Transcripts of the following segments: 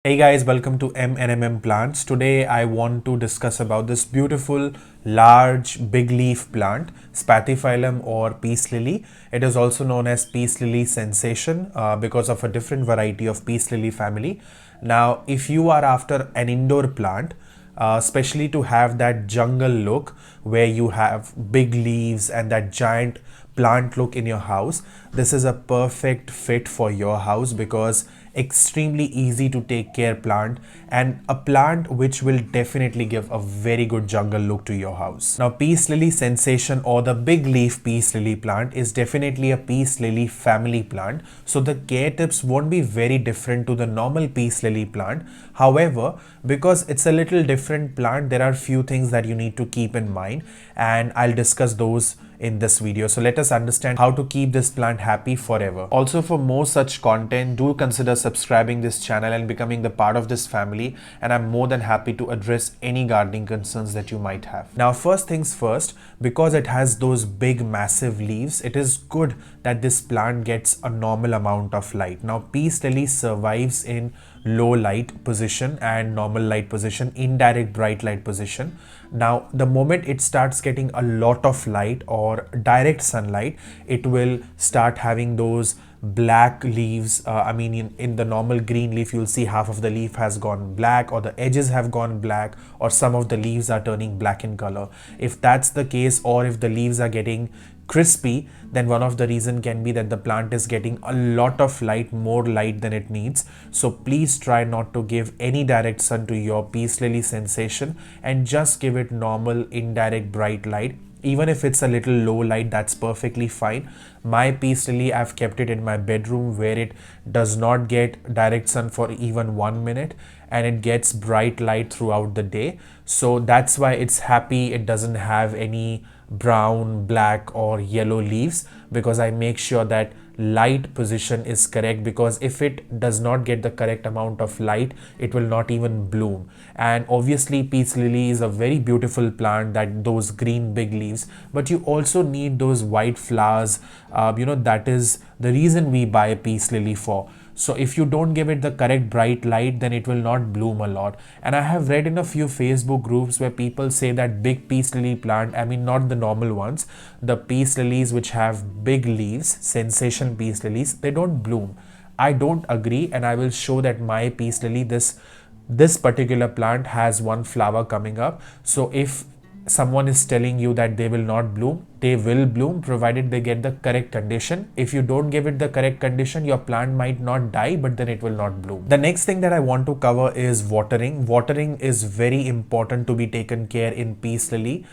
Hey guys, welcome to M Plants. Today I want to discuss about this beautiful large big leaf plant, Spathiphyllum or peace lily. It is also known as peace lily sensation because of a different variety of peace lily family. Now, if you are after an indoor plant, especially to have that jungle look where you have big leaves and that giant plant look in your house, this is a perfect fit for your house because extremely easy to take care plant and a plant which will definitely give a very good jungle look to your house. Now, peace lily sensation or the big leaf peace lily plant is definitely a peace lily family plant, so the care tips won't be very different to the normal peace lily plant. However, because it's a little different plant, there are few things that you need to keep in mind, and I'll discuss those in this video. So let us understand how to keep this plant happy forever. Also, for more such content, do consider subscribing this channel and becoming the part of this family, and I'm more than happy to address any gardening concerns that you might have. Now, first things first, because it has those big massive leaves, it is good that this plant gets a normal amount of light. Now, peace lily survives in low light position and normal light position, indirect bright light position. Now, the moment it starts getting a lot of light or direct sunlight, it will start having those black leaves. In the normal green leaf, you'll see half of the leaf has gone black, or the edges have gone black, or some of the leaves are turning black in color. If that's the case, or if the leaves are getting crispy, then one of the reason can be that the plant is getting a lot of light, more light than it needs. So please try not to give any direct sun to your peace lily sensation and just give it normal indirect bright light. Even if it's a little low light, that's perfectly fine. My peace lily, I've kept it in my bedroom where it does not get direct sun for even 1 minute and it gets bright light throughout the day. So that's why it's happy. It doesn't have any brown, black or yellow leaves, because I make sure that light position is correct, because if it does not get the correct amount of light, it will not even bloom. And obviously peace lily is a very beautiful plant, that those green big leaves, but you also need those white flowers. That is the reason we buy peace lily for. So if you don't give it the correct bright light, then it will not bloom a lot. And I have read in a few Facebook groups where people say that big peace lily plant, not the normal ones, the peace lilies which have big leaves, sensation peace lilies, they don't bloom. I don't agree, and I will show that my peace lily, this particular plant has one flower coming up. So if someone is telling you that they will not bloom, they will bloom provided they get the correct condition. If you don't give it the correct condition, your plant might not die, but then it will not bloom. The next thing that I want to cover is watering. Watering is very important to be taken care in peace lily.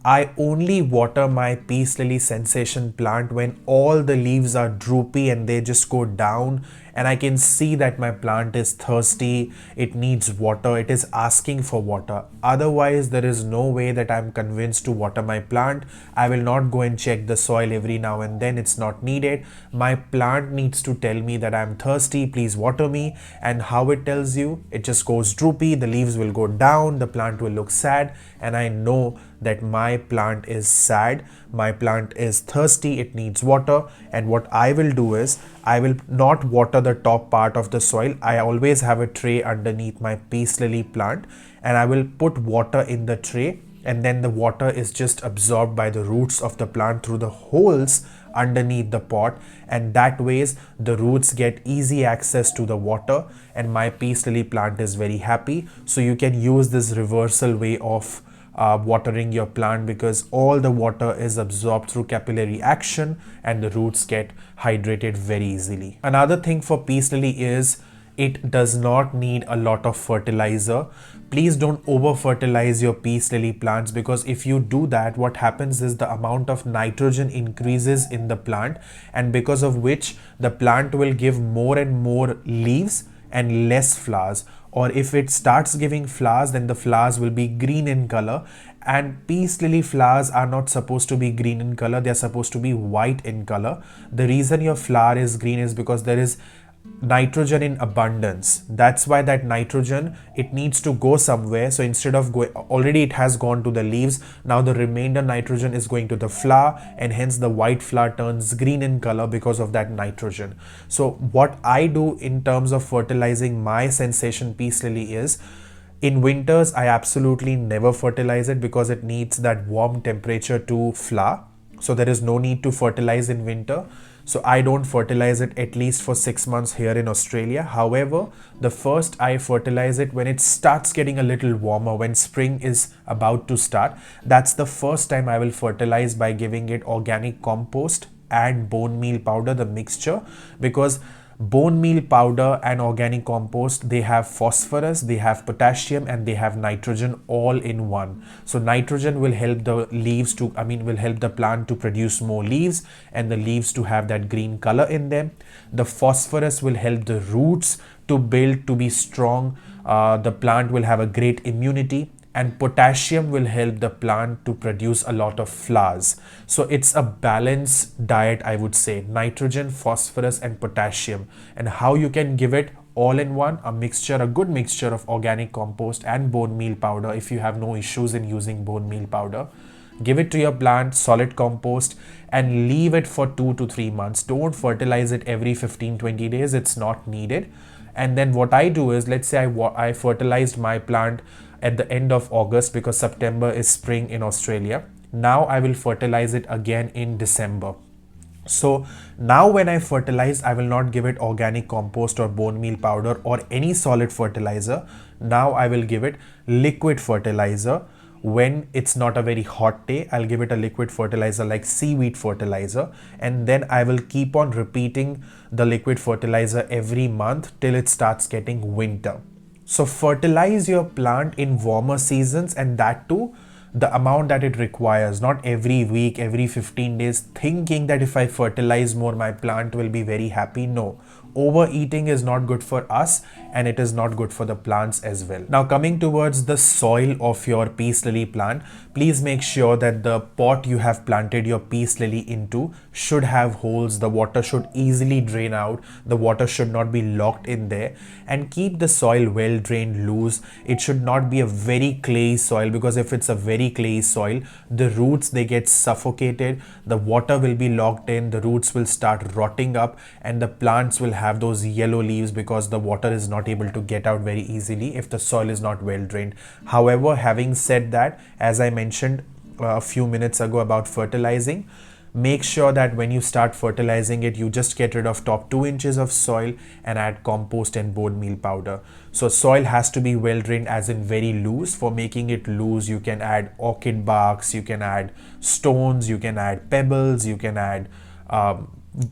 I only water my peace lily sensation plant when all the leaves are droopy and they just go down, and I can see that my plant is thirsty, it needs water, it is asking for water. Otherwise, there is no way that I'm convinced to water my plant. I will not go and check the soil every now and then, it's not needed. My plant needs to tell me that I'm thirsty, please water me. And how it tells you? It just goes droopy, the leaves will go down, the plant will look sad, and I know that my plant is sad, my plant is thirsty, it needs water. And what I will do is, I will not water the top part of the soil. I always have a tray underneath my peace lily plant, and I will put water in the tray, and then the water is just absorbed by the roots of the plant through the holes underneath the pot, and that ways the roots get easy access to the water, and my peace lily plant is very happy. So you can use this reversal way of watering your plant, because all the water is absorbed through capillary action and the roots get hydrated very easily. Another thing for peace lily is it does not need a lot of fertilizer. Please don't over fertilize your peace lily plants, because if you do that, what happens is the amount of nitrogen increases in the plant, and because of which the plant will give more and more leaves and less flowers. Or if it starts giving flowers, then the flowers will be green in color, and peace lily flowers are not supposed to be green in color, they are supposed to be white in color. The reason your flower is green is because there is nitrogen in abundance. That's why that nitrogen, it needs to go somewhere. So instead of going, already it has gone to the leaves, now the remainder nitrogen is going to the flower, and hence the white flower turns green in color because of that nitrogen. So what I do in terms of fertilizing my sensation peace lily is, in winters I absolutely never fertilize it because it needs that warm temperature to flower. So there is no need to fertilize in winter. So I don't fertilize it at least for 6 months here in Australia. However, the first I fertilize it when it starts getting a little warmer, when spring is about to start. That's the first time I will fertilize by giving it organic compost and bone meal powder, the mixture, because bone meal powder and organic compost, they have phosphorus, they have potassium, and they have nitrogen all in one. So nitrogen will help the leaves to, will help the plant to produce more leaves and the leaves to have that green color in them. The phosphorus will help the roots to build, to be strong. The plant will have a great immunity, and potassium will help the plant to produce a lot of flowers. So it's a balanced diet, I would say: nitrogen, phosphorus, and potassium. And how you can give it all in one: a mixture, a good mixture of organic compost and bone meal powder. If you have no issues in using bone meal powder, give it to your plant, solid compost, and leave it for 2 to 3 months. Don't fertilize it every 15-20 days, it's not needed. And then what I do is, let's say I fertilized my plant at the end of August, because September is spring in Australia. Now I will fertilize it again in December. So now when I fertilize, I will not give it organic compost or bone meal powder or any solid fertilizer. Now I will give it liquid fertilizer. When it's not a very hot day, I'll give it a liquid fertilizer like seaweed fertilizer, and then I will keep on repeating the liquid fertilizer every month till it starts getting winter. So fertilize your plant in warmer seasons, and that too the amount that it requires, not every week, every 15 days, thinking that if I fertilize more, my plant will be very happy. No, overeating is not good for us, and it is not good for the plants as well. Now coming towards the soil of your peace lily plant, please make sure that the pot you have planted your peace lily into should have holes. The water should easily drain out. The water should not be locked in there, and keep the soil well drained, loose. It should not be a very clayey soil, because if it's a very clayey soil, the roots, they get suffocated, the water will be locked in, the roots will start rotting up, and the plants will have those yellow leaves because the water is not able to get out very easily if the soil is not well drained. However, having said that, as I mentioned a few minutes ago about fertilizing, make sure that when you start fertilizing it, you just get rid of top 2 inches of soil and add compost and bone meal powder. So soil has to be well drained, as in very loose. For making it loose, you can add orchid barks, you can add stones, you can add pebbles, you can add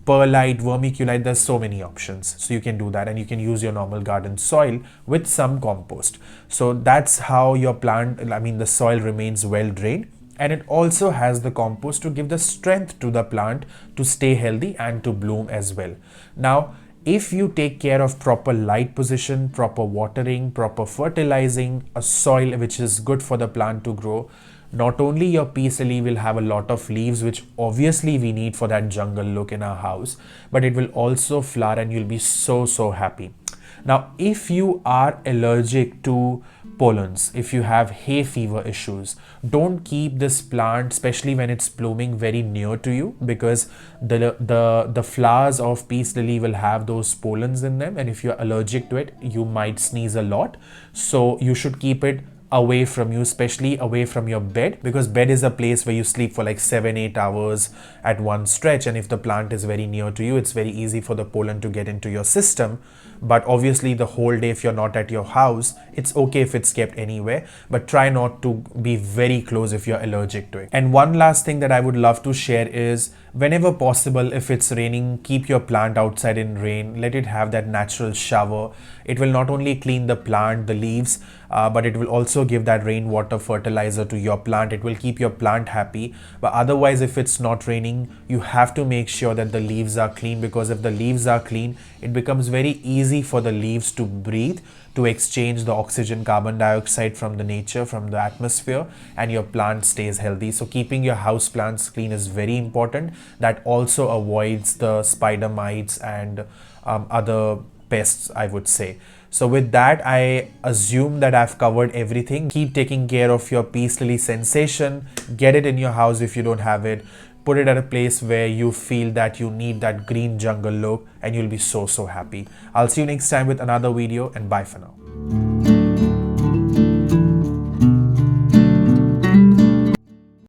perlite, vermiculite. There's so many options, so you can do that, and you can use your normal garden soil with some compost. So that's how your plant, the soil remains well drained, and it also has the compost to give the strength to the plant to stay healthy and to bloom as well. Now if you take care of proper light position, proper watering, proper fertilizing, a soil which is good for the plant to grow, not only your peace lily will have a lot of leaves, which obviously we need for that jungle look in our house, but it will also flower, and you'll be so happy. Now if you are allergic to pollens, if you have hay fever issues, don't keep this plant, especially when it's blooming, very near to you, because the flowers of peace lily will have those pollens in them, and if you're allergic to it, you might sneeze a lot. So you should keep it away from you, especially away from your bed, because bed is a place where you sleep for like 7-8 hours at one stretch, and if the plant is very near to you, it's very easy for the pollen to get into your system. But obviously the whole day, if you're not at your house, it's okay if it's kept anywhere, but try not to be very close if you're allergic to it. And one last thing that I would love to share is, whenever possible, if it's raining, keep your plant outside in rain. Let it have that natural shower. It will not only clean the plant, the leaves, but it will also give that rainwater fertilizer to your plant. It will keep your plant happy. But otherwise, if it's not raining, you have to make sure that the leaves are clean, because if the leaves are clean, it becomes very easy for the leaves to breathe, to exchange the oxygen, carbon dioxide from the nature, from the atmosphere, and your plant stays healthy. So keeping your house plants clean is very important. That also avoids the spider mites and other pests, I would say. So with that, I assume that I've covered everything. Keep taking care of your peace lily sensation. Get it in your house if you don't have it. Put it at a place where you feel that you need that green jungle look, and you'll be so happy. I'll see you next time with another video, and bye for now.